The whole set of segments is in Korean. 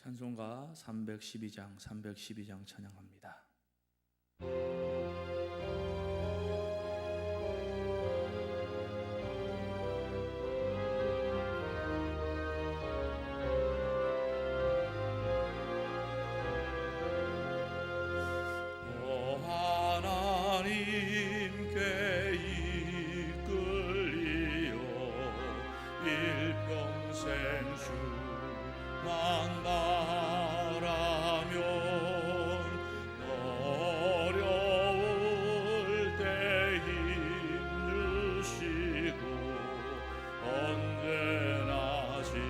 찬송가 312장 찬양합니다. 하나님께 이끌리어 일평생 주만 바라면 어려울 때 힘주시고 언제나 지켜주시리.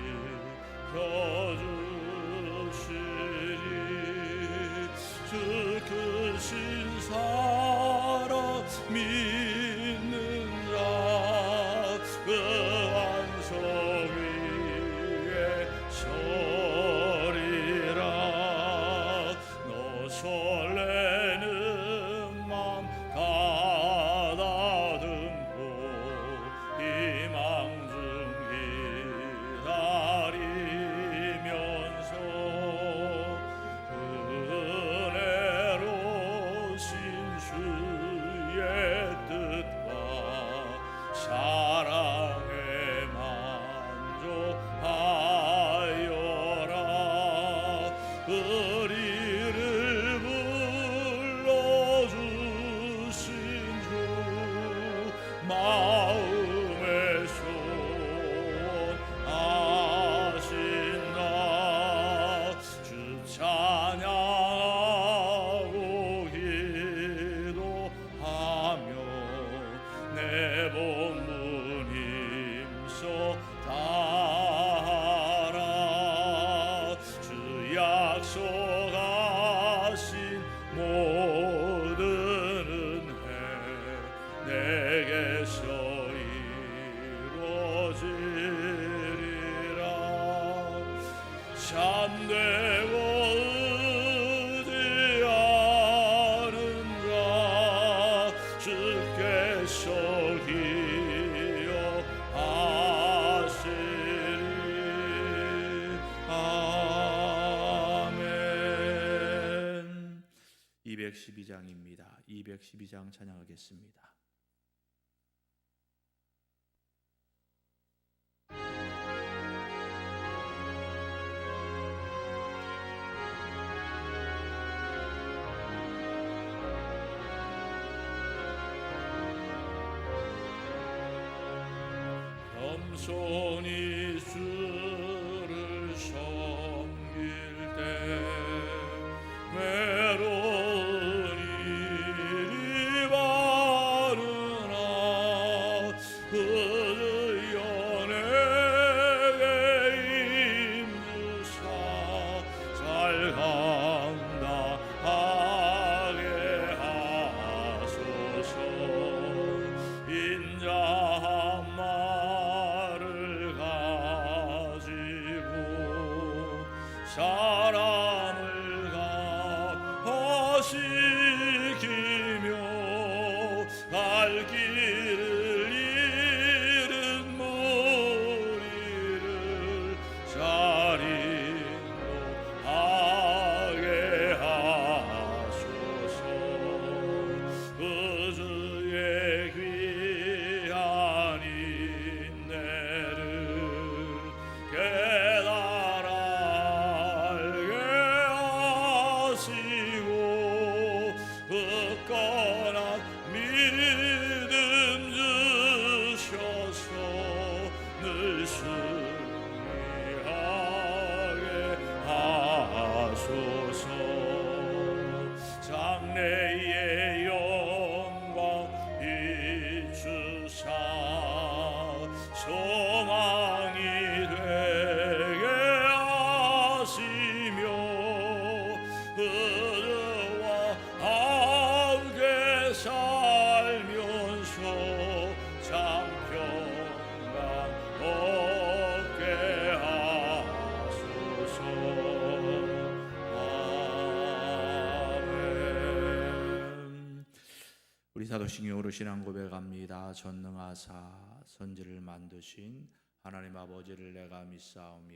주 크신 사랑 믿는 자 그 완성 위에 서리라. 너 설레는 맘 가다듬고 희망 중 기다리면서 은혜로우신 주의 뜻과 사랑에 만족하여라. 우리를 불러주신 주 마음에 소원하신다. 주 찬양하고 기도하며 내 본분 힘써 다하라. 주 약속하신 모든 은혜 내게서 이루어지리라. 참되고 의지하는 자 주께서 기억하시리. 아멘. 212장입니다. 212장 찬양하겠습니다. 겸손히 주를 섬길 때 외로운 일이 많으나 그 연에게 힘주사 잘 감당하게 하소서. 인자한 말을 가지고 사람을 감화시키며 갈 길을 잃은 무리를 잘 인도하게 하소서. 그 주의 귀한 인내를 깨달아 알게 하시고 굳건한 믿음 주셔서 늘 승리하게 하소서. 장래의 영광 비추사 소망이 되게 하시며 그와 함께 살면서 장평강 얻게 하소서. 아멘. 우리 사도신경 오르신앙 고백합니다. 전능하사 선지를 만드신 하나님 아버지를 내가 믿사오며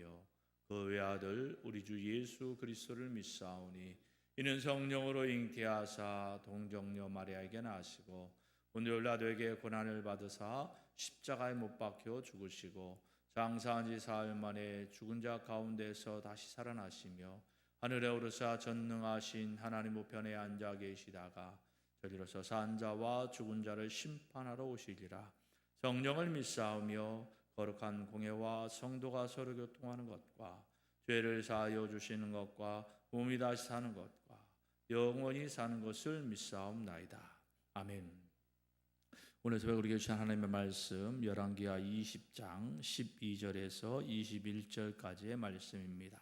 그 외아들 우리 주 예수 그리스도를 믿사오니 이는 성령으로 잉태하사 동정녀 마리아에게 나시고 오늘 나되게 고난을 받으사 십자가에 못 박혀 죽으시고 장사한 지 사흘 만에 죽은 자 가운데서 다시 살아나시며 하늘에 오르사 전능하신 하나님 우편에 앉아 계시다가 저리로서 산 자와 죽은 자를 심판하러 오시리라. 성령을 믿사오며 거룩한 공예와 성도가 서로 교통하는 것과 죄를 사하여 주시는 것과 몸이 다시 사는 것과 영원히 사는 것을 믿사옵나이다. 아멘. 오늘 새벽 우리에게 주신 하나님의 말씀 열왕기하 20장 12절에서 21절까지의 말씀입니다.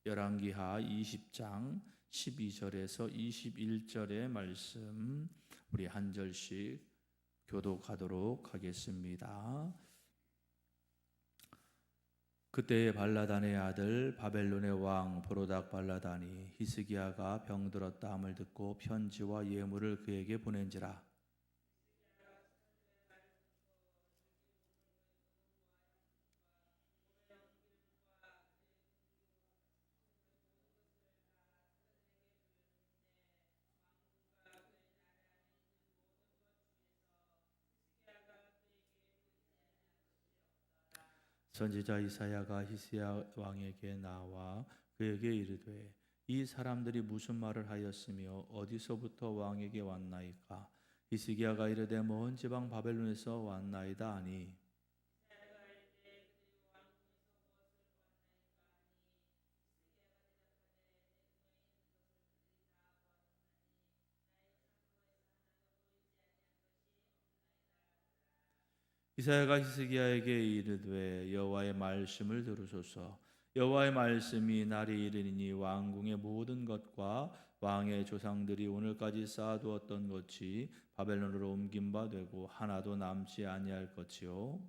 열왕기하 20장 12절에서 21절의 말씀 우리 한 절씩 교독하도록 하겠습니다. 그때에 발라단의 아들 바벨론의 왕 브로닥 발라단이 히스기야가 병들었다 함을 듣고 편지와 예물을 그에게 보낸지라. 선지자 이사야가 히스기야 왕에게 나와 그에게 이르되 이 사람들이 무슨 말을 하였으며 어디서부터 왕에게 왔나이까? 히스기야가 이르되 먼 지방 바벨론에서 왔나이다 하니 이사야가 히스기야에게 이르되 여호와의 말씀을 들으소서. 여호와의 말씀이 날이 이르니 왕궁의 모든 것과 왕의 조상들이 오늘까지 쌓아두었던 것이 바벨론으로 옮긴 바 되고 하나도 남지 아니할 것이요.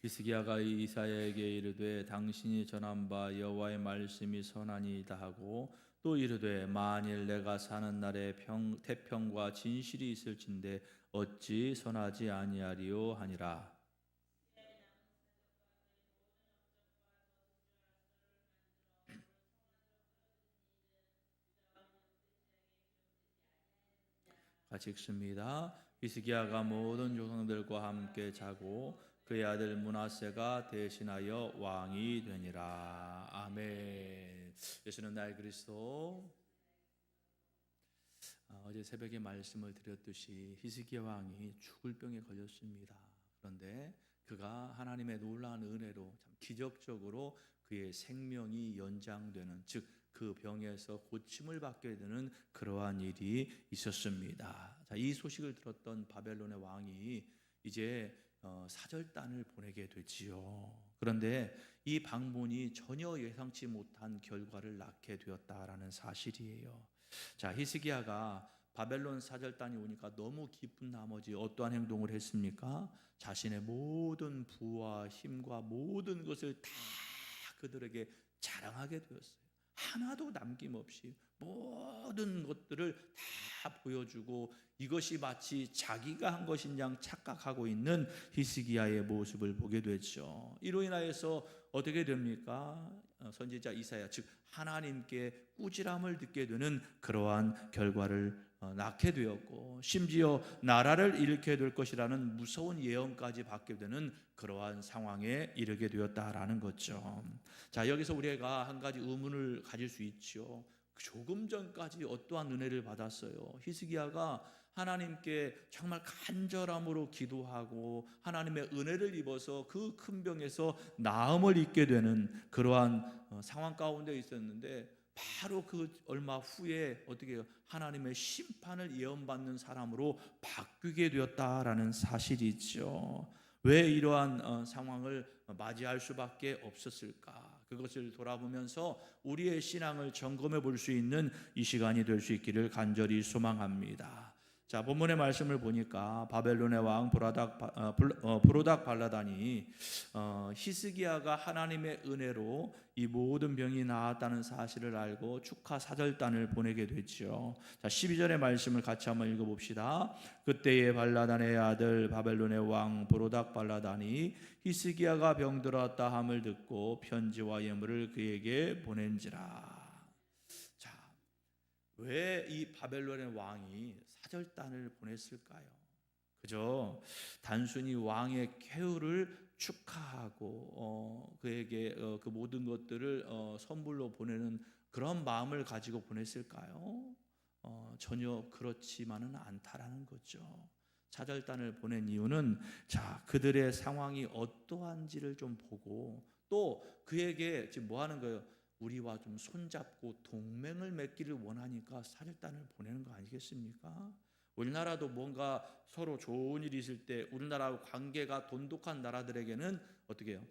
히스기야가 이사야에게 이르되 당신이 전한 바 여호와의 말씀이 선하니이다 하고 또 이르되 만일 내가 사는 날에 태평과 진실이 있을진데 어찌 선하지 아니하리요 하니라. 같이 읽습니다. 히스기야가 모든 조상들과 함께 자고 그의 아들 므낫세가 대신하여 왕이 되니라. 아멘. 예수는 나의 그리스도. 어제 새벽에 말씀을 드렸듯이 히스기야 왕이 죽을 병에 걸렸습니다. 그런데 그가 하나님의 놀라운 은혜로 참 기적적으로 그의 생명이 연장되는, 즉 그 병에서 고침을 받게 되는 그러한 일이 있었습니다. 자, 이 소식을 들었던 바벨론의 왕이 이제 사절단을 보내게 되지요. 그런데 이 방문이 전혀 예상치 못한 결과를 낳게 되었다라는 사실이에요. 자, 히스기야가 바벨론 사절단이 오니까 너무 기쁜 나머지 어떠한 행동을 했습니까? 자신의 모든 부와 힘과 모든 것을 다 그들에게 자랑하게 되었어요. 하나도 남김없이 모든 것들을 다 보여주고 이것이 마치 자기가 한 것인 양 착각하고 있는 히스기야의 모습을 보게 되죠. 이로 인하여서 어떻게 됩니까? 선지자 이사야, 즉 하나님께 꾸지람을 듣게 되는 그러한 결과를 낳게 되었고, 심지어 나라를 잃게 될 것이라는 무서운 예언까지 받게 되는 그러한 상황에 이르게 되었다라는 거죠. 자, 여기서 우리가 한 가지 의문을 가질 수 있죠. 조금 전까지 어떠한 은혜를 받았어요? 히스기야가 하나님께 정말 간절함으로 기도하고 하나님의 은혜를 입어서 그 큰 병에서 나음을 입게 되는 그러한 상황 가운데 있었는데, 바로 그 얼마 후에 어떻게 해요? 하나님의 심판을 예언받는 사람으로 바뀌게 되었다라는 사실이죠. 왜 이러한 상황을 맞이할 수밖에 없었을까? 그것을 돌아보면서 우리의 신앙을 점검해 볼 수 있는 이 시간이 될 수 있기를 간절히 소망합니다. 자, 본문의 말씀을 보니까 바벨론의 왕 브로닥 발라단이 히스기야가 하나님의 은혜로 이 모든 병이 나았다는 사실을 알고 축하 사절단을 보내게 됐죠. 자, 12절의 말씀을 같이 한번 읽어봅시다. 그때에 발라단의 아들 바벨론의 왕 브로닥 발라단이 히스기야가 병들었다 함을 듣고 편지와 예물을 그에게 보낸지라. 왜 이 바벨론의 왕이 사절단을 보냈을까요? 그저 단순히 왕의 쾌유를 축하하고 그에게 그 모든 것들을 선물로 보내는 그런 마음을 가지고 보냈을까요? 전혀 그렇지만은 않다라는 거죠. 사절단을 보낸 이유는 그들의 상황이 어떠한지를 좀 보고 또 그에게 지금 뭐 하는 거예요? 우리와 좀 손잡고 동맹을 맺기를 원하니까 사절단을 보내는 거 아니겠습니까? 우리나라도 뭔가 서로 좋은 일이 있을 때 우리나라와 관계가 돈독한 나라들에게는 어떻게 해요?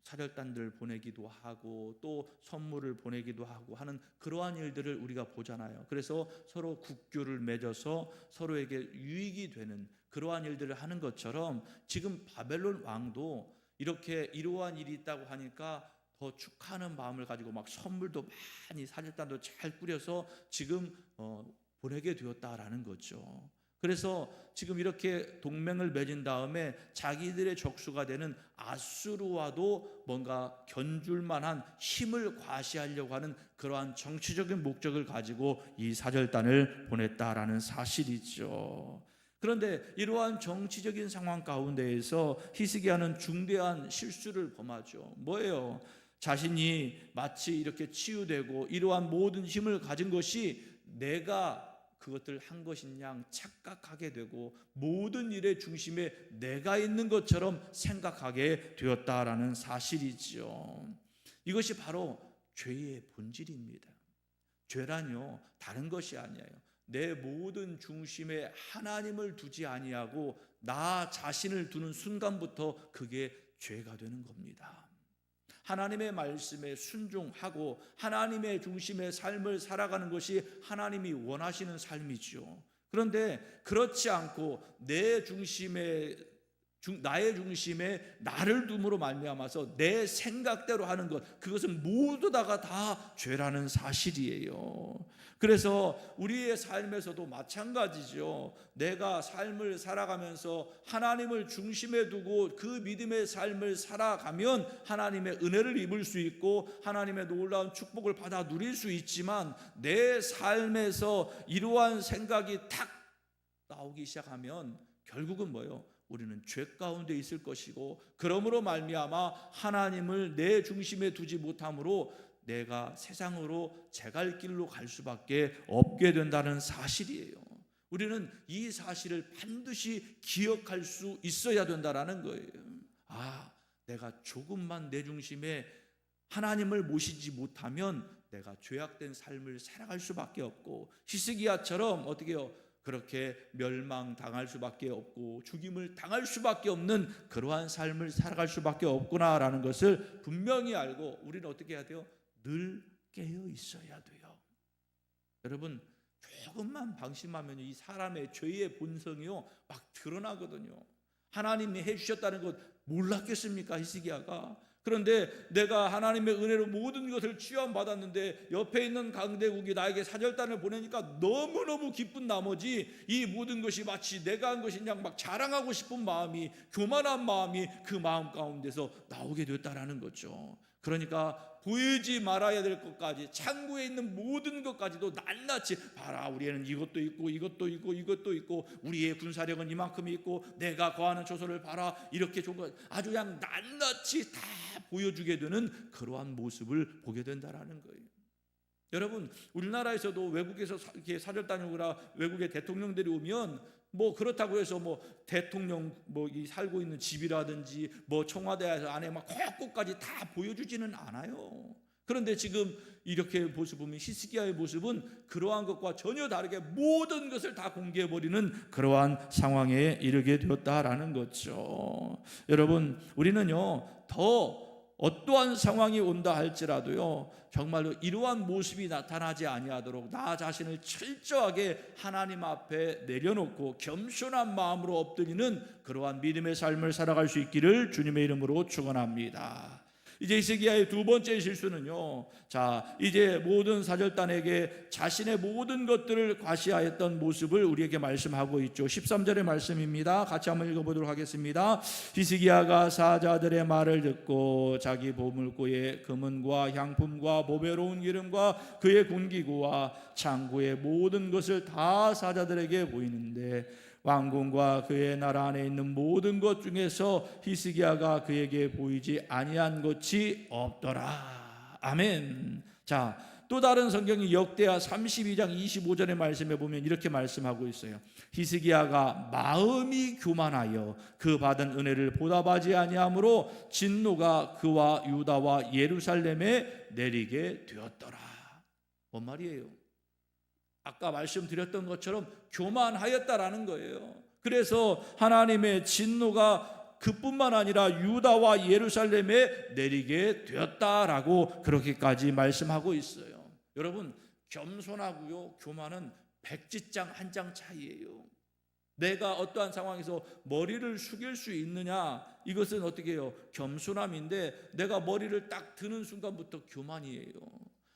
사절단들 보내기도 하고 또 선물을 보내기도 하고 하는 그러한 일들을 우리가 보잖아요. 그래서 서로 국교를 맺어서 서로에게 유익이 되는 그러한 일들을 하는 것처럼 지금 바벨론 왕도 이렇게 이러한 일이 있다고 하니까 더 축하하는 마음을 가지고 막 선물도 많이 사절단도 잘 꾸려서 지금 보내게 되었다라는 거죠. 그래서 지금 이렇게 동맹을 맺은 다음에 자기들의 적수가 되는 아수르와도 뭔가 견줄 만한 힘을 과시하려고 하는 그러한 정치적인 목적을 가지고 이 사절단을 보냈다라는 사실이죠. 그런데 이러한 정치적인 상황 가운데에서 히스기야는 중대한 실수를 범하죠. 뭐예요? 자신이 마치 이렇게 치유되고 이러한 모든 힘을 가진 것이 내가 그것들 한 것인 양 착각하게 되고 모든 일의 중심에 내가 있는 것처럼 생각하게 되었다라는 사실이죠. 이것이 바로 죄의 본질입니다. 죄란요 다른 것이 아니에요. 내 모든 중심에 하나님을 두지 아니하고 나 자신을 두는 순간부터 그게 죄가 되는 겁니다. 하나님의 말씀에 순종하고 하나님의 중심의 삶을 살아가는 것이 하나님이 원하시는 삶이죠. 그런데 그렇지 않고 나의 중심에 나를 둠으로 말미암아서 내 생각대로 하는 것, 그것은 모두 다 죄라는 사실이에요. 그래서 우리의 삶에서도 마찬가지죠. 내가 삶을 살아가면서 하나님을 중심에 두고 그 믿음의 삶을 살아가면 하나님의 은혜를 입을 수 있고 하나님의 놀라운 축복을 받아 누릴 수 있지만 내 삶에서 이러한 생각이 탁 나오기 시작하면 결국은 뭐예요? 우리는 죄 가운데 있을 것이고 그러므로 말미암아 하나님을 내 중심에 두지 못함으로 내가 세상으로 제갈 길로 갈 수밖에 없게 된다는 사실이에요. 우리는 이 사실을 반드시 기억할 수 있어야 된다는 거예요. 내가 조금만 내 중심에 하나님을 모시지 못하면 내가 죄악된 삶을 살아갈 수밖에 없고 히스기야처럼 어떻게 해요? 그렇게 멸망당할 수밖에 없고 죽임을 당할 수밖에 없는 그러한 삶을 살아갈 수밖에 없구나라는 것을 분명히 알고 우리는 어떻게 해야 돼요? 늘 깨어 있어야 돼요. 여러분 조금만 방심하면 이 사람의 죄의 본성이요 막 드러나거든요. 하나님이 해주셨다는 것 몰랐겠습니까 히스기야가? 그런데 내가 하나님의 은혜로 모든 것을 취함받았는데 옆에 있는 강대국이 나에게 사절단을 보내니까 너무너무 기쁜 나머지 이 모든 것이 마치 내가 한 것인 양 막 자랑하고 싶은 마음이, 교만한 마음이 그 마음 가운데서 나오게 되었다라는 거죠. 그러니까 보이지 말아야 될 것까지 창고에 있는 모든 것까지도 낱낱이 봐라, 우리에는 이것도 있고 이것도 있고 이것도 있고 우리의 군사력은 이만큼이 있고 내가 거하는 조소를 봐라, 이렇게 좋은 것 아주 그냥 낱낱이 다 보여주게 되는 그러한 모습을 보게 된다라는 거예요. 여러분 우리나라에서도 외국에서 이렇게 사절단을 오거나 외국의 대통령들이 오면 뭐 그렇다고 해서 뭐 대통령 이 살고 있는 집이라든지 뭐 청와대 안에 막 곳곳까지 다 보여주지는 않아요. 그런데 지금 이렇게 모습 보면 히스기야의 모습은 그러한 것과 전혀 다르게 모든 것을 다 공개해버리는 그러한 상황에 이르게 되었다라는 거죠. 여러분 우리는요 더 어떠한 상황이 온다 할지라도요, 정말로 이러한 모습이 나타나지 아니하도록 나 자신을 철저하게 하나님 앞에 내려놓고 겸손한 마음으로 엎드리는 그러한 믿음의 삶을 살아갈 수 있기를 주님의 이름으로 축원합니다. 이제 히스기야의 두 번째 실수는요, 자, 이제 모든 사절단에게 자신의 모든 것들을 과시하였던 모습을 우리에게 말씀하고 있죠. 13절의 말씀입니다. 같이 한번 읽어보도록 하겠습니다. 히스기야가 사자들의 말을 듣고 자기 보물고의 금은과 향품과 보배로운 기름과 그의 군기구와 창고의 모든 것을 다 사자들에게 보이는데 왕궁과 그의 나라 안에 있는 모든 것 중에서 히스기야가 그에게 보이지 아니한 것이 없더라. 아멘. 자, 또 다른 성경이 역대하 32장 25절의 말씀에 보면 이렇게 말씀하고 있어요. 히스기야가 마음이 교만하여 그 받은 은혜를 보답하지 아니하므로 진노가 그와 유다와 예루살렘에 내리게 되었더라. 뭔 말이에요? 아까 말씀드렸던 것처럼 교만하였다라는 거예요. 그래서 하나님의 진노가 그뿐만 아니라 유다와 예루살렘에 내리게 되었다라고 그렇게까지 말씀하고 있어요. 여러분, 겸손하고요, 교만은 백지장 한 장 차이예요. 내가 어떠한 상황에서 머리를 숙일 수 있느냐, 이것은 어떻게 해요? 겸손함인데 내가 머리를 딱 드는 순간부터 교만이에요.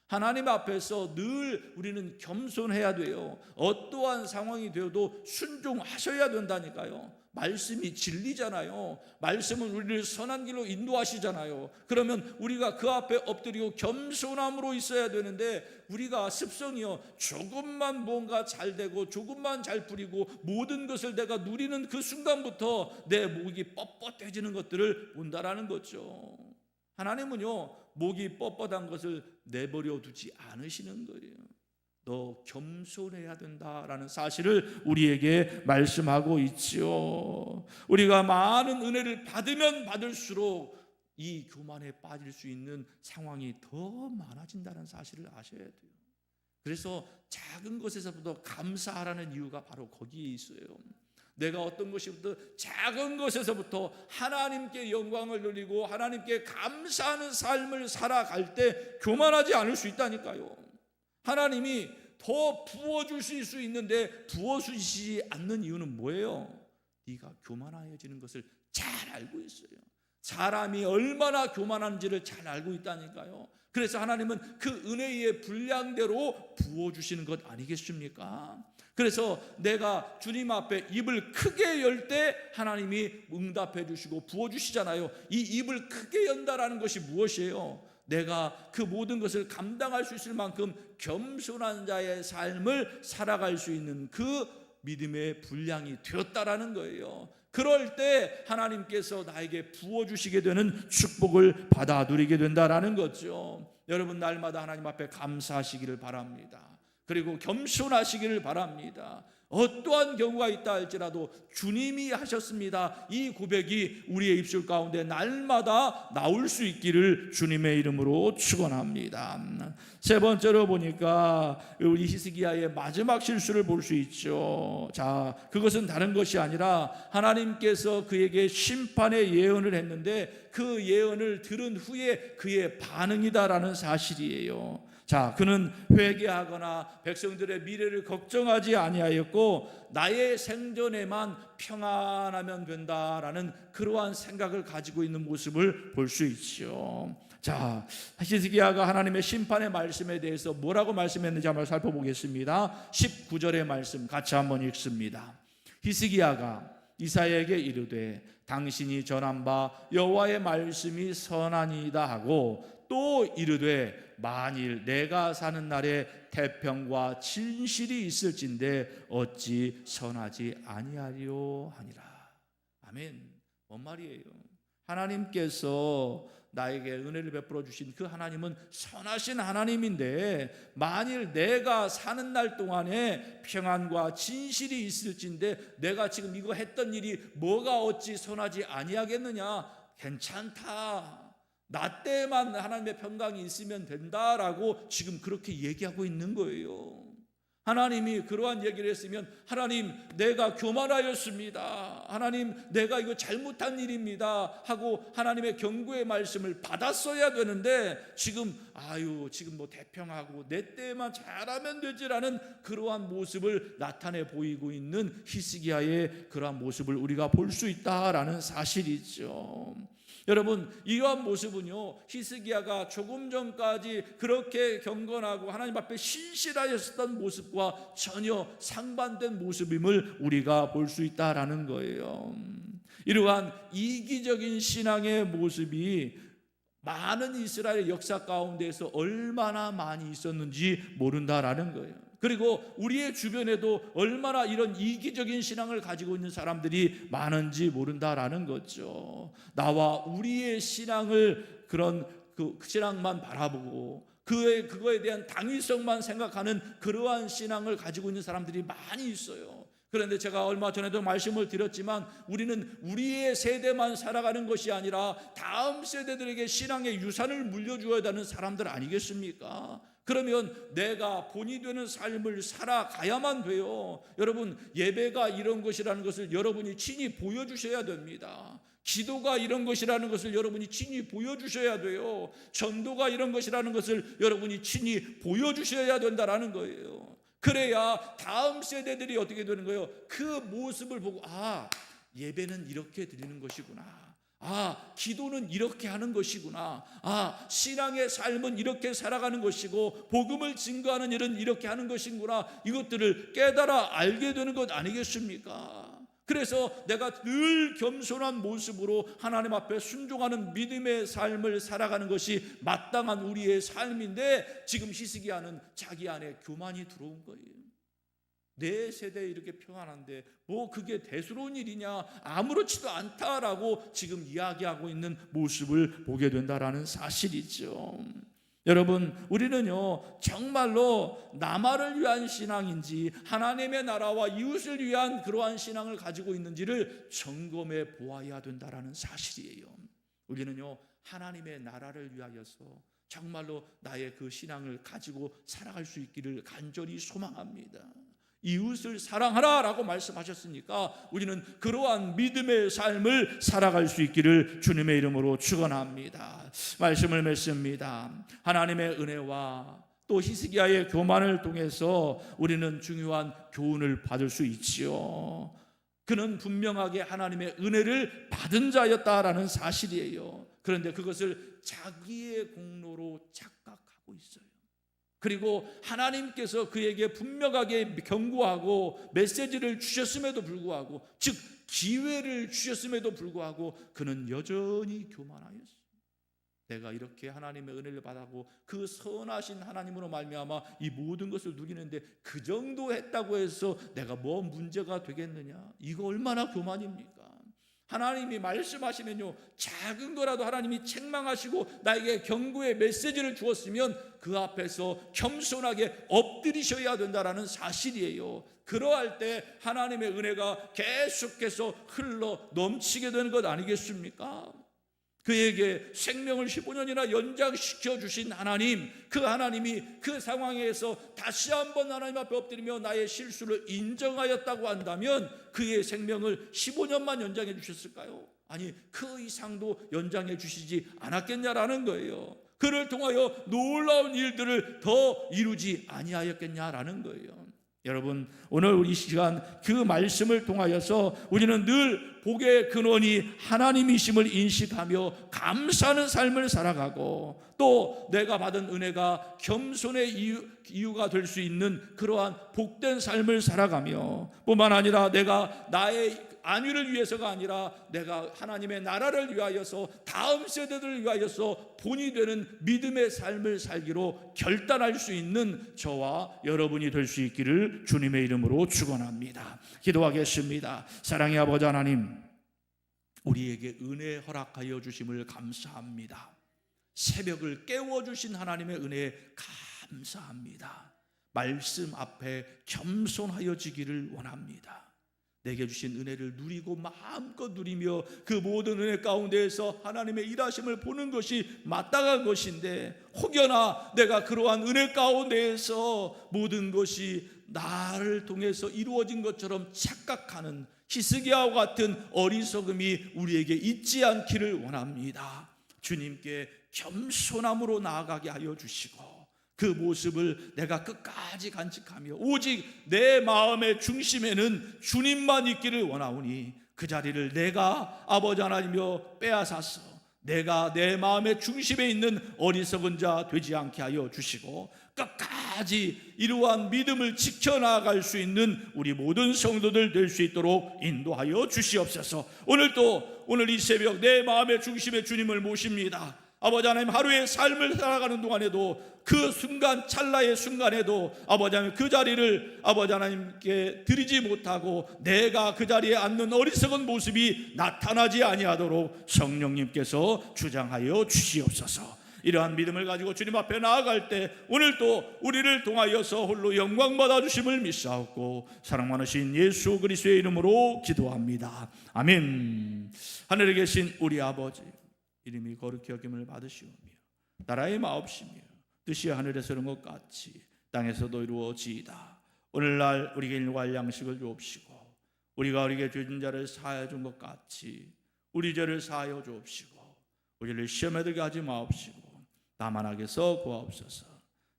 하나님 앞에서 늘 우리는 겸손해야 돼요. 어떠한 상황이 되어도 순종하셔야 된다니까요. 말씀이 진리잖아요. 말씀은 우리를 선한 길로 인도하시잖아요. 그러면 우리가 그 앞에 엎드리고 겸손함으로 있어야 되는데, 우리가 습성이요, 조금만 뭔가 잘 되고 조금만 잘 부리고 모든 것을 내가 누리는 그 순간부터 내 목이 뻣뻣해지는 것들을 본다라는 거죠. 하나님은요, 목이 뻣뻣한 것을 내버려 두지 않으시는 거예요. 너 겸손해야 된다라는 사실을 우리에게 말씀하고 있죠. 우리가 많은 은혜를 받으면 받을수록 이 교만에 빠질 수 있는 상황이 더 많아진다는 사실을 아셔야 돼요. 그래서 작은 것에서부터 감사하라는 이유가 바로 거기에 있어요. 내가 어떤 것이부터 작은 것에서부터 하나님께 영광을 돌리고 하나님께 감사하는 삶을 살아갈 때 교만하지 않을 수 있다니까요. 하나님이 더 부어주실 수 있는데 부어주시지 않는 이유는 뭐예요? 네가 교만해지는 것을 잘 알고 있어요. 사람이 얼마나 교만한지를 잘 알고 있다니까요. 그래서 하나님은 그 은혜의 분량대로 부어주시는 것 아니겠습니까? 그래서 내가 주님 앞에 입을 크게 열 때 하나님이 응답해 주시고 부어주시잖아요. 이 입을 크게 연다라는 것이 무엇이에요? 내가 그 모든 것을 감당할 수 있을 만큼 겸손한 자의 삶을 살아갈 수 있는 그 믿음의 분량이 되었다라는 거예요. 그럴 때 하나님께서 나에게 부어주시게 되는 축복을 받아 누리게 된다라는 거죠. 여러분, 날마다 하나님 앞에 감사하시기를 바랍니다. 그리고 겸손하시기를 바랍니다. 어떠한 경우가 있다 할지라도 주님이 하셨습니다. 이 고백이 우리의 입술 가운데 날마다 나올 수 있기를 주님의 이름으로 축원합니다. 세 번째로 보니까 우리 히스기야의 마지막 실수를 볼 수 있죠. 자, 그것은 다른 것이 아니라 하나님께서 그에게 심판의 예언을 했는데 그 예언을 들은 후에 그의 반응이다라는 사실이에요. 자, 그는 회개하거나 백성들의 미래를 걱정하지 아니하였고 나의 생전에만 평안하면 된다라는 그러한 생각을 가지고 있는 모습을 볼 수 있죠. 자, 히스기야가 하나님의 심판의 말씀에 대해서 뭐라고 말씀했는지 한번 살펴보겠습니다. 19절의 말씀 같이 한번 읽습니다. 히스기야가 이사야에게 이르되 당신이 전한 바 여호와의 말씀이 선하니이다 하고 또 이르되 만일 내가 사는 날에 태평과 진실이 있을진데 어찌 선하지 아니하리요 하니라. 아멘. 뭔 말이에요? 하나님께서 나에게 은혜를 베풀어 주신 그 하나님은 선하신 하나님인데 만일 내가 사는 날 동안에 평안과 진실이 있을진데 내가 지금 이거 했던 일이 뭐가 어찌 선하지 아니하겠느냐? 괜찮다. 나 때만 하나님의 평강이 있으면 된다라고 지금 그렇게 얘기하고 있는 거예요. 하나님이 그러한 얘기를 했으면 하나님 내가 교만하였습니다, 하나님 내가 이거 잘못한 일입니다 하고 하나님의 경고의 말씀을 받았어야 되는데 지금 지금 뭐 대평하고 내 때만 잘하면 되지라는 그러한 모습을 나타내 보이고 있는 히스기야의 그러한 모습을 우리가 볼 수 있다라는 사실이죠. 여러분, 이러한 모습은요, 히스기야가 조금 전까지 그렇게 경건하고 하나님 앞에 신실하였던 모습과 전혀 상반된 모습임을 우리가 볼 수 있다라는 거예요. 이러한 이기적인 신앙의 모습이 많은 이스라엘 역사 가운데서 얼마나 많이 있었는지 모른다라는 거예요. 그리고 우리의 주변에도 얼마나 이런 이기적인 신앙을 가지고 있는 사람들이 많은지 모른다라는 거죠. 나와 우리의 신앙을 그런 그 신앙만 바라보고 그거에 대한 당위성만 생각하는 그러한 신앙을 가지고 있는 사람들이 많이 있어요. 그런데 제가 얼마 전에도 말씀을 드렸지만 우리는 우리의 세대만 살아가는 것이 아니라 다음 세대들에게 신앙의 유산을 물려주어야 하는 사람들 아니겠습니까? 그러면 내가 본이 되는 삶을 살아가야만 돼요. 여러분, 예배가 이런 것이라는 것을 여러분이 친히 보여주셔야 됩니다. 기도가 이런 것이라는 것을 여러분이 친히 보여주셔야 돼요. 전도가 이런 것이라는 것을 여러분이 친히 보여주셔야 된다는 거예요. 그래야 다음 세대들이 어떻게 되는 거예요? 그 모습을 보고 예배는 이렇게 드리는 것이구나, 기도는 이렇게 하는 것이구나, 신앙의 삶은 이렇게 살아가는 것이고 복음을 증거하는 일은 이렇게 하는 것이구나, 이것들을 깨달아 알게 되는 것 아니겠습니까? 그래서 내가 늘 겸손한 모습으로 하나님 앞에 순종하는 믿음의 삶을 살아가는 것이 마땅한 우리의 삶인데 지금 히스기야는 자기 안에 교만이 들어온 거예요. 내 세대에 이렇게 평안한데 뭐 그게 대수로운 일이냐, 아무렇지도 않다라고 지금 이야기하고 있는 모습을 보게 된다라는 사실이죠. 여러분, 우리는요 정말로 나만을 위한 신앙인지 하나님의 나라와 이웃을 위한 그러한 신앙을 가지고 있는지를 점검해 보아야 된다라는 사실이에요. 우리는요 하나님의 나라를 위하여서 정말로 나의 그 신앙을 가지고 살아갈 수 있기를 간절히 소망합니다. 이웃을 사랑하라라고 말씀하셨으니까 우리는 그러한 믿음의 삶을 살아갈 수 있기를 주님의 이름으로 축원합니다. 말씀을 맺습니다. 하나님의 은혜와 또 히스기야의 교만을 통해서 우리는 중요한 교훈을 받을 수 있지요. 그는 분명하게 하나님의 은혜를 받은 자였다라는 사실이에요. 그런데 그것을 자기의 공로로 착각하고 있어요. 그리고 하나님께서 그에게 분명하게 경고하고 메시지를 주셨음에도 불구하고, 즉 기회를 주셨음에도 불구하고 그는 여전히 교만하였어요. 내가 이렇게 하나님의 은혜를 받고 그 선하신 하나님으로 말미암아 이 모든 것을 누리는데 그 정도 했다고 해서 내가 뭐 문제가 되겠느냐? 이거 얼마나 교만입니까? 하나님이 말씀하시면요 작은 거라도 하나님이 책망하시고 나에게 경고의 메시지를 주었으면 그 앞에서 겸손하게 엎드리셔야 된다라는 사실이에요. 그러할 때 하나님의 은혜가 계속해서 흘러 넘치게 되는 것 아니겠습니까? 그에게 생명을 15년이나 연장시켜 주신 하나님, 그 하나님이 그 상황에서 다시 한번 하나님 앞에 엎드리며 나의 실수를 인정하였다고 한다면 그의 생명을 15년만 연장해 주셨을까요? 아니, 그 이상도 연장해 주시지 않았겠냐라는 거예요. 그를 통하여 놀라운 일들을 더 이루지 아니하였겠냐라는 거예요. 여러분, 오늘 우리 시간 그 말씀을 통하여서 우리는 늘 복의 근원이 하나님이심을 인식하며 감사하는 삶을 살아가고, 또 내가 받은 은혜가 겸손의 이유가 될 수 있는 그러한 복된 삶을 살아가며, 뿐만 아니라 내가 나의 안위를 위해서가 아니라 내가 하나님의 나라를 위하여서 다음 세대들을 위하여서 본이 되는 믿음의 삶을 살기로 결단할 수 있는 저와 여러분이 될 수 있기를 주님의 이름으로 축원합니다. 기도하겠습니다. 사랑의 아버지 하나님, 우리에게 은혜 허락하여 주심을 감사합니다. 새벽을 깨워주신 하나님의 은혜에 감사합니다. 말씀 앞에 겸손하여지기를 원합니다. 내게 주신 은혜를 누리고 마음껏 누리며 그 모든 은혜 가운데에서 하나님의 일하심을 보는 것이 마땅한 것인데, 혹여나 내가 그러한 은혜 가운데에서 모든 것이 나를 통해서 이루어진 것처럼 착각하는 히스기야와 같은 어리석음이 우리에게 있지 않기를 원합니다. 주님께 겸손함으로 나아가게 하여 주시고 그 모습을 내가 끝까지 간직하며 오직 내 마음의 중심에는 주님만 있기를 원하오니 그 자리를 내가 아버지 하나님이여 빼앗아서 내가 내 마음의 중심에 있는 어리석은 자 되지 않게 하여 주시고 끝까지 이러한 믿음을 지켜나갈 수 있는 우리 모든 성도들 될 수 있도록 인도하여 주시옵소서. 오늘 이 새벽 내 마음의 중심에 주님을 모십니다. 아버지 하나님, 하루의 삶을 살아가는 동안에도 그 순간 찰나의 순간에도 아버지 하나님 그 자리를 아버지 하나님께 드리지 못하고 내가 그 자리에 앉는 어리석은 모습이 나타나지 아니하도록 성령님께서 주장하여 주시옵소서. 이러한 믿음을 가지고 주님 앞에 나아갈 때 오늘 또 우리를 통하여서 홀로 영광 받아 주심을 믿사옵고 사랑 많으신 예수 그리스도의 이름으로 기도합니다. 아멘. 하늘에 계신 우리 아버지, 이름이 거룩히 여김을 받으시오며 나라의 마옵시며 뜻이 하늘에서 이룬 것 같이 땅에서도 이루어지이다. 오늘날 우리에게 일용할 양식을 주옵시고 우리가 우리에게 죄진 자를 사하여 준 것 같이 우리 죄를 사하여 주옵시고 우리를 시험에 들게 하지 마옵시고 다만 악에서 구하옵소서.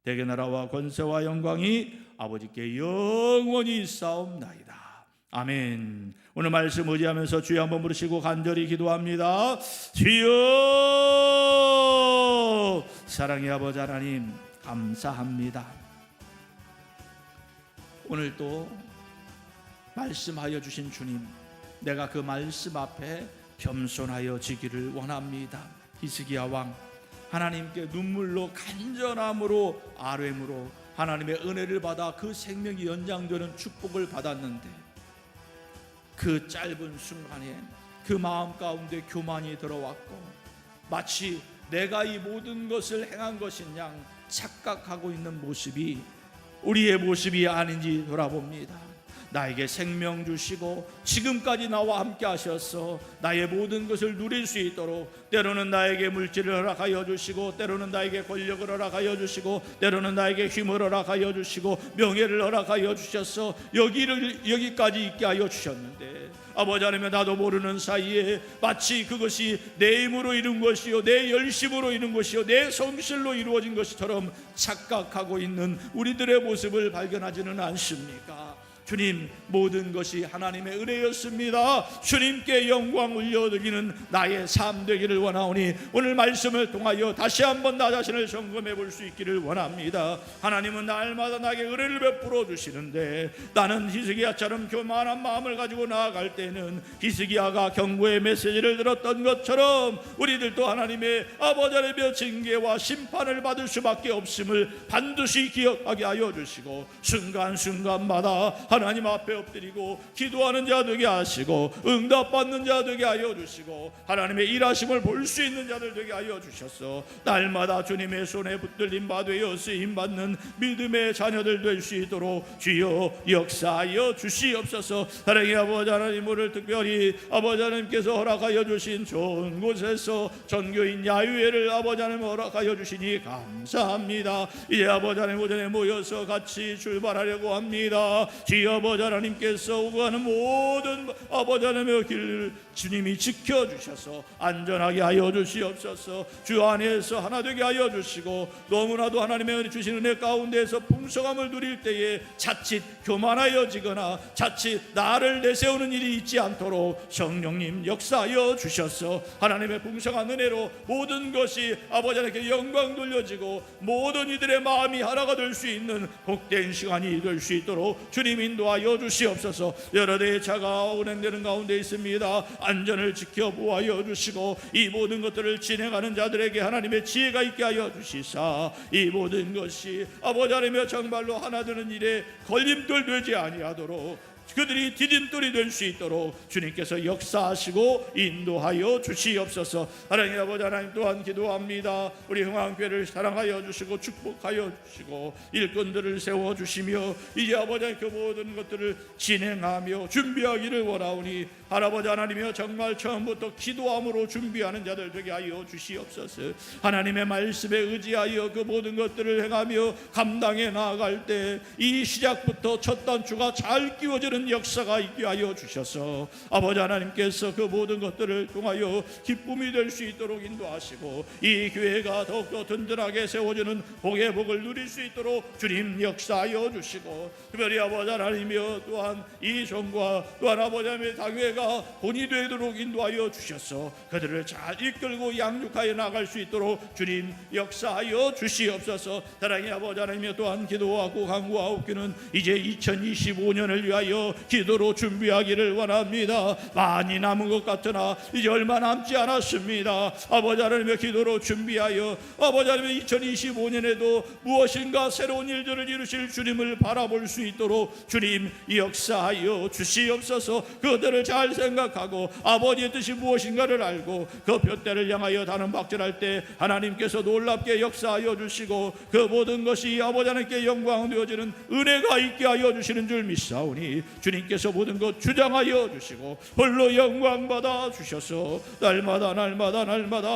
대개 나라와 권세와 영광이 아버지께 영원히 있사옵나이다. 아멘. 오늘 말씀 의지하면서 주여 한번 부르시고 간절히 기도합니다. 주여, 사랑의 아버지 하나님 감사합니다. 오늘 또 말씀하여 주신 주님, 내가 그 말씀 앞에 겸손하여 지기를 원합니다. 히스기야 왕, 하나님께 눈물로 간절함으로 아뢰므로 하나님의 은혜를 받아 그 생명이 연장되는 축복을 받았는데 그 짧은 순간에 그 마음 가운데 교만이 들어왔고 마치 내가 이 모든 것을 행한 것인 양 착각하고 있는 모습이 우리의 모습이 아닌지 돌아봅니다. 나에게 생명 주시고 지금까지 나와 함께 하셔서 나의 모든 것을 누릴 수 있도록 때로는 나에게 물질을 허락하여 주시고 때로는 나에게 권력을 허락하여 주시고 때로는 나에게 힘을 허락하여 주시고 명예를 허락하여 주셔서 여기까지 있게 하여 주셨는데 아버지 하나님, 나도 모르는 사이에 마치 그것이 내 힘으로 이룬 것이요 내 열심으로 이룬 것이요 내 성실로 이루어진 것처럼 착각하고 있는 우리들의 모습을 발견하지는 않습니까? 주님, 모든 것이 하나님의 은혜였습니다. 주님께 영광 올려드리는 나의 삶 되기를 원하오니 오늘 말씀을 통하여 다시 한번 나 자신을 점검해 볼 수 있기를 원합니다. 하나님은 날마다 나에게 은혜를 베풀어 주시는데 나는 히스기야처럼 교만한 마음을 가지고 나아갈 때는 히스기야가 경고의 메시지를 들었던 것처럼 우리들도 하나님의 아버지 하나님의 징계와 심판을 받을 수밖에 없음을 반드시 기억하게 하여 주시고 순간순간마다 하나님 앞에 엎드리고 기도하는 자 되게 하시고 응답받는 자 되게 하여 주시고 하나님의 일하심을 볼 수 있는 자들 되게 하여 주셔서 날마다 주님의 손에 붙들린 바 되어 쓰임받는 믿음의 자녀들 될 수 있도록 주여 역사하여 주시옵소서. 사랑의 아버지 하나님, 오늘 특별히 아버지 하나님께서 허락하여 주신 좋은 곳에서 전교인 야유회를 아버지 하나님 허락하여 주시니 감사합니다. 이제 아버지 하나님 오전에 모여서 같이 출발하려고 합니다. 아버지 하나님께서 오고 가는 모든 아버지 하나님의 길을 주님이 지켜주셔서 안전하게 하여 주시옵소서. 주 안에서 하나 되게 하여 주시고 너무나도 하나님의 은혜 주신 은혜 가운데서 풍성함을 누릴 때에 자칫 교만하여지거나 자칫 나를 내세우는 일이 있지 않도록 성령님 역사하여 주셔서 하나님의 풍성한 은혜로 모든 것이 아버지 하나님께 영광 돌려지고 모든 이들의 마음이 하나가 될 수 있는 복된 시간이 될 수 있도록 주님 인도하여 주시옵소서. 여러 대의 차가 운행되는 가운데 있습니다. 안전을 지켜보아여 주시고 이 모든 것들을 진행하는 자들에게 하나님의 지혜가 있게 하여 주시사 이 모든 것이 아버지 하나님의 정말로 하나 되는 일에 걸림돌 되지 아니하도록 그들이 디딤돌이 될 수 있도록 주님께서 역사하시고 인도하여 주시옵소서. 하나님 아버지 하나님 또한 기도합니다. 우리 흥왕교회를 사랑하여 주시고 축복하여 주시고 일꾼들을 세워주시며 이제 아버지 그 모든 것들을 진행하며 준비하기를 원하오니 할아버지 하나님이여 정말 처음부터 기도함으로 준비하는 자들 되게 하여 주시옵소서. 하나님의 말씀에 의지하여 그 모든 것들을 행하며 감당해 나아갈 때 이 시작부터 첫 단추가 잘 끼워지는 역사가 있게 하여 주셔서 아버지 하나님께서 그 모든 것들을 통하여 기쁨이 될 수 있도록 인도하시고 이 교회가 더욱더 든든하게 세워지는 복의 복을 누릴 수 있도록 주님 역사하여 주시고 특별히 아버지 하나님이여 또한 이 종과 또한 아버지 하나님의 당회가 본이 되도록 인도하여 주셔서 그들을 잘 이끌고 양육하여 나갈 수 있도록 주님 역사하여 주시옵소서. 사랑의 아버지 하나님이여 또한 기도하고 간구하옵기는 이제 2025년을 위하여 기도로 준비하기를 원합니다. 많이 남은 것 같으나 이제 얼마 남지 않았습니다. 아버지 하나님의 기도로 준비하여 아버지 하나님의 2025년에도 무엇인가 새로운 일들을 이루실 주님을 바라볼 수 있도록 주님 역사하여 주시옵소서. 그들을 잘 생각하고 아버지의 뜻이 무엇인가를 알고 그 둯대를 향하여 다른 박질할 때 하나님께서 놀랍게 역사하여 주시고 그 모든 것이 아버지 하나님께 영광 되어지는 은혜가 있게 하여 주시는 줄 믿사오니 주님께서 모든 것 주장하여 주시고 홀로 영광 받아 주셔서 날마다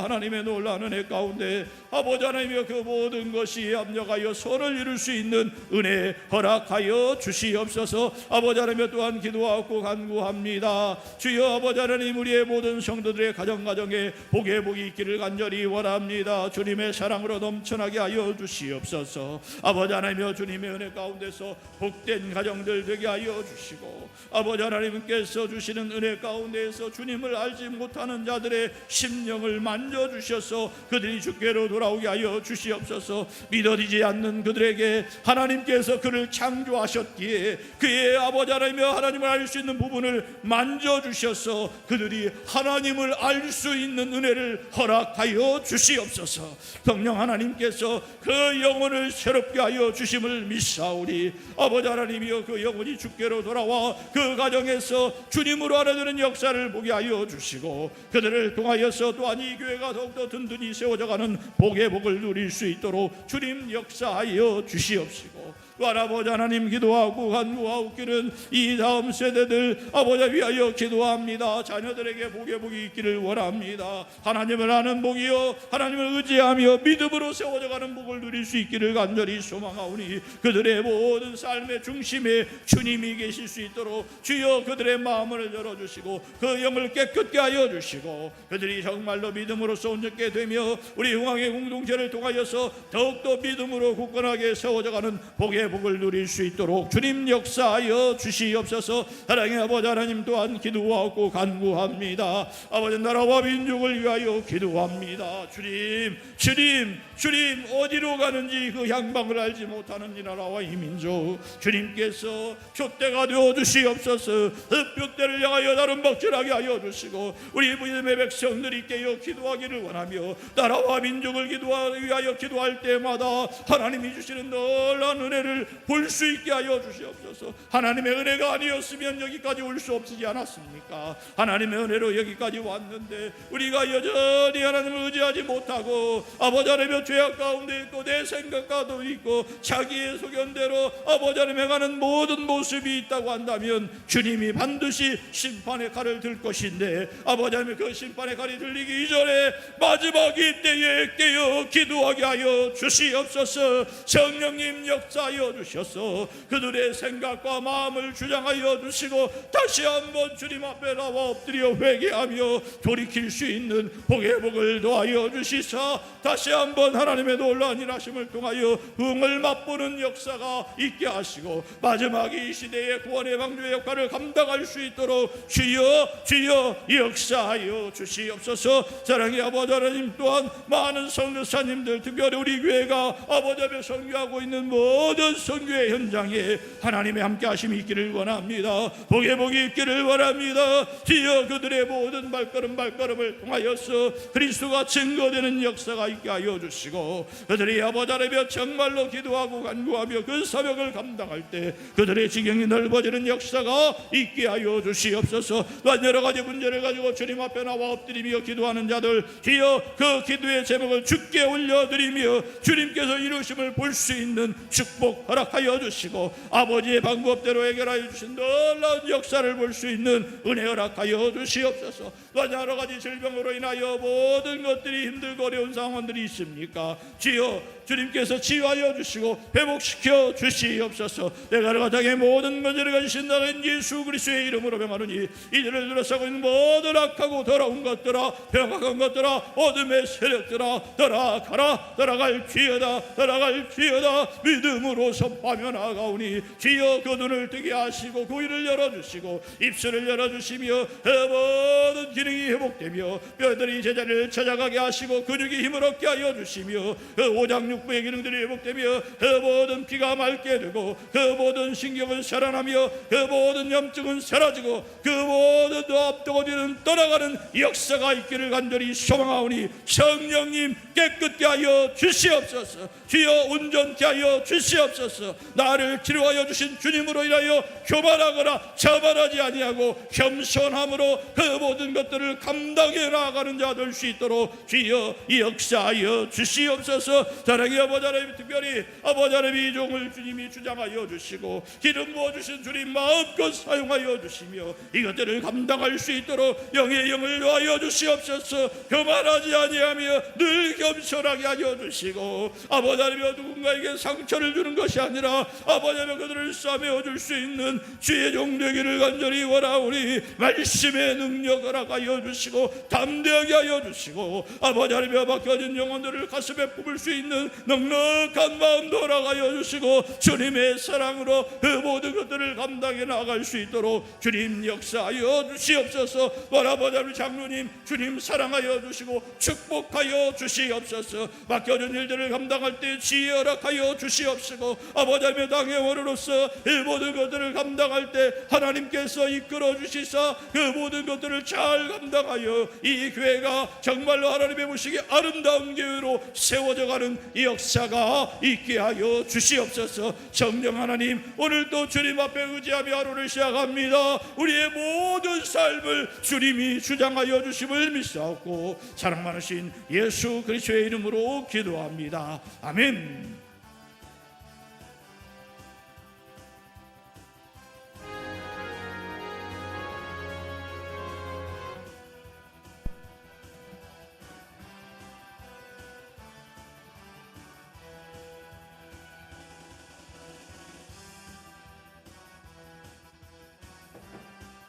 하나님의 놀라운 은혜 가운데 아버지 하나님이여 그 모든 것이 합력하여 선을 이룰 수 있는 은혜 허락하여 주시옵소서. 아버지 하나님이여 또한 기도하고 간구합니다. 주여 아버지 하나님 우리의 모든 성도들의 가정에 복의 복이 있기를 간절히 원합니다. 주님의 사랑으로 넘쳐나게 하여 주시옵소서. 아버지 하나님이여 주님의 은혜 가운데서 복된 가정들 되게 하여 주시고 아버지 하나님께서 주시는 은혜 가운데에서 주님을 알지 못하는 자들의 심령을 만져주셔서 그들이 주께로 돌아오게 하여 주시옵소서. 믿어지지 않는 그들에게 하나님께서 그를 창조하셨기에 그의 아버지 하나님이여 하나님을 알 수 있는 부분을 만져주셔서 그들이 하나님을 알 수 있는 은혜를 허락하여 주시옵소서. 성령 하나님께서 그 영혼을 새롭게 하여 주심을 믿사오니 아버지 하나님이여 그 영혼이 주께로 돌아와 그 가정에서 주님으로 알아주는 역사를 보게 하여 주시고 그들을 통하여서 또한 이 교회가 더욱더 든든히 세워져가는 복의 복을 누릴 수 있도록 주님 역사하여 주시옵시고 또한 아버지 하나님 기도하고 간구하옵기는 이 다음 세대들 아버지 위하여 기도합니다. 자녀들에게 복의 복이 있기를 원합니다. 하나님을 아는 복이요 하나님을 의지하며 믿음으로 세워져가는 복을 누릴 수 있기를 간절히 소망하오니 그들의 모든 삶의 중심에 주님이 계실 수 있도록 주여 그들의 마음을 열어주시고 그 영을 깨끗게 하여 주시고 그들이 정말로 믿음으로써 온전케 되며 우리 흥왕의 공동체를 통하여서 더욱더 믿음으로 굳건하게 세워져가는 복의 복을 누릴 수 있도록 주님 역사하여 주시옵소서. 사랑의 아버지 하나님 또한 기도하고 간구합니다. 아버지 나라와 민족을 위하여 기도합니다. 주님 어디로 가는지 그 향방을 알지 못하는 이 나라와 이 민족 주님께서 푯대가 되어 주시옵소서. 그 푯대를 향하여 다른 박질하게 하여 주시고 우리 믿음의 백성들이 깨어 기도하기를 원하며 나라와 민족을 위하여 기도할 때마다 하나님이 주시는 놀라운 은혜를 볼 수 있게 하여 주시옵소서. 하나님의 은혜가 아니었으면 여기까지 올 수 없지 않았습니까? 하나님의 은혜로 여기까지 왔는데 우리가 여전히 하나님을 의지하지 못하고 아버지 하나님의 죄악 가운데 있고 내 생각과도 있고 자기의 소견대로 아버지 하나님 행하는 모든 모습이 있다고 한다면 주님이 반드시 심판의 칼을 들 것인데 아버지 하나님 그 심판의 칼이 들리기 이전에 마지막 이때에 깨어 기도하게 하여 주시옵소서. 성령님 역사하여 주셔서 그들의 생각과 마음을 주장하여 주시고 다시 한번 주님 앞에 나와 엎드려 회개하며 돌이킬 수 있는 복의 복을 도하여 주시사 다시 한번 하나님의 놀라운 일하심을 통하여 응을 맛보는 역사가 있게 하시고 마지막 이 시대의 구원의 방주의 역할을 감당할 수 있도록 주여 역사하여 주시옵소서. 사랑의 아버지 하나님 또한 많은 선교사님들 특별히 우리 교회가 아버지 앞에 선교하고 있는 모든 모든 선교의 현장에 하나님의 함께 하심이 있기를 원합니다. 복의 복이 있기를 원합니다. 주여 그들의 모든 발걸음을 통하여서 그리스도가 증거되는 역사가 있게 하여 주시고 그들이 아버지 하나님여 정말로 기도하고 간구하며 그 사명을 감당할 때 그들의 지경이 넓어지는 역사가 있게 하여 주시옵소서. 또한 여러 가지 문제를 가지고 주님 앞에 나와 엎드리며 기도하는 자들 주여 그 기도의 제목을 주께 올려드리며 주님께서 이루심을 볼 수 있는 축복 허락하여 주시고 아버지의 방법대로 해결하여 주신 놀라운 역사를 볼 수 있는 은혜 허락하여 주시옵소서. 또한 여러 가지 질병으로 인하여 모든 것들이 힘들고 어려운 상황들이 있습니까? 주여 주님께서 치유하여 주시고 회복시켜 주시옵소서. 내가 가장의 모든 문제를 가지신 나는 예수 그리스도의 이름으로 명하노니 이들을 둘러싸고 있는 모든 악하고 더러운 것들아 병악한 것들아 어둠의 세력들아 떠나가라. 떠나갈지어다 믿음으로 선포하며 나아가오니 주여 그 눈을 뜨게 하시고 그 귀를 열어주시고 입술을 열어주시며 그 모든 기능이 회복되며 뼈들이 제자리를 찾아가게 하시고 근육이 힘을 얻게 하여 주시며 그 오장육부의 기능들이 회복되며 그 모든 피가 맑게 되고 그 모든 신경은 살아나며 그 모든 염증은 사라지고 그 모든 압도거리는 떠나가는 역사가 있기를 간절히 소망하오니 성령님 깨끗게 하여 주시옵소서. 주여 온전케 하여 주시옵소서. 나를 치료하여 주신 주님으로 인하여 교만하거나 자만하지 아니하고 겸손함으로 그 모든 것들을 감당해 나아가는 자 될 수 있도록 주여 역사하여 주시옵소서. 사랑의 아버지 하나님 특별히 아버지 하나님 이 종을 주님이 주장하여 주시고 기름 부어주신 주님 마음껏 사용하여 주시며 이것들을 감당할 수 있도록 영의 영을 놓아여 주시옵소서. 교만하지 아니하며 늘 겸손하게 하여 주시고 아버지 하나님 누군가에게 상처를 주는 것이 아니라 아버지 하나님 그들을 싸매어 줄 수 있는 주의 종 되기를 간절히 원하오니 말씀의 능력을 허락하여 주시고 담대하게 하여 주시고 아버지 하나님 막혀진 영혼들을 가슴에 품을 수 있는 넉넉한 마음도 허락하여 주시고 주님의 사랑으로 그 모든 것들을 감당해 나갈 수 있도록 주님 역사하여 주시옵소서. 아버지 하나님 장로님 주님 사랑하여 주시고 축복하여 주시옵소서. 맡겨진 일들을 감당할 때 지혜 허락하여 주시옵시고 아버지 하나님 당의 원으로서 이 모든 것들을 감당할 때 하나님께서 이끌어 주시사 그 모든 것들을 잘 감당하여 이 교회가 정말로 하나님의 보시기에 아름다운 교회로 세워져가는 이 역사가 있게 하여 주시옵소서. 성령 하나님 오늘도 주님 앞에 의지하며 하루를 시작합니다. 우리의 모든 삶을 주님이 주장하여 주심을 믿사옵고 사랑 많으신 예수 그리스도의 이름으로 기도합니다. 아멘.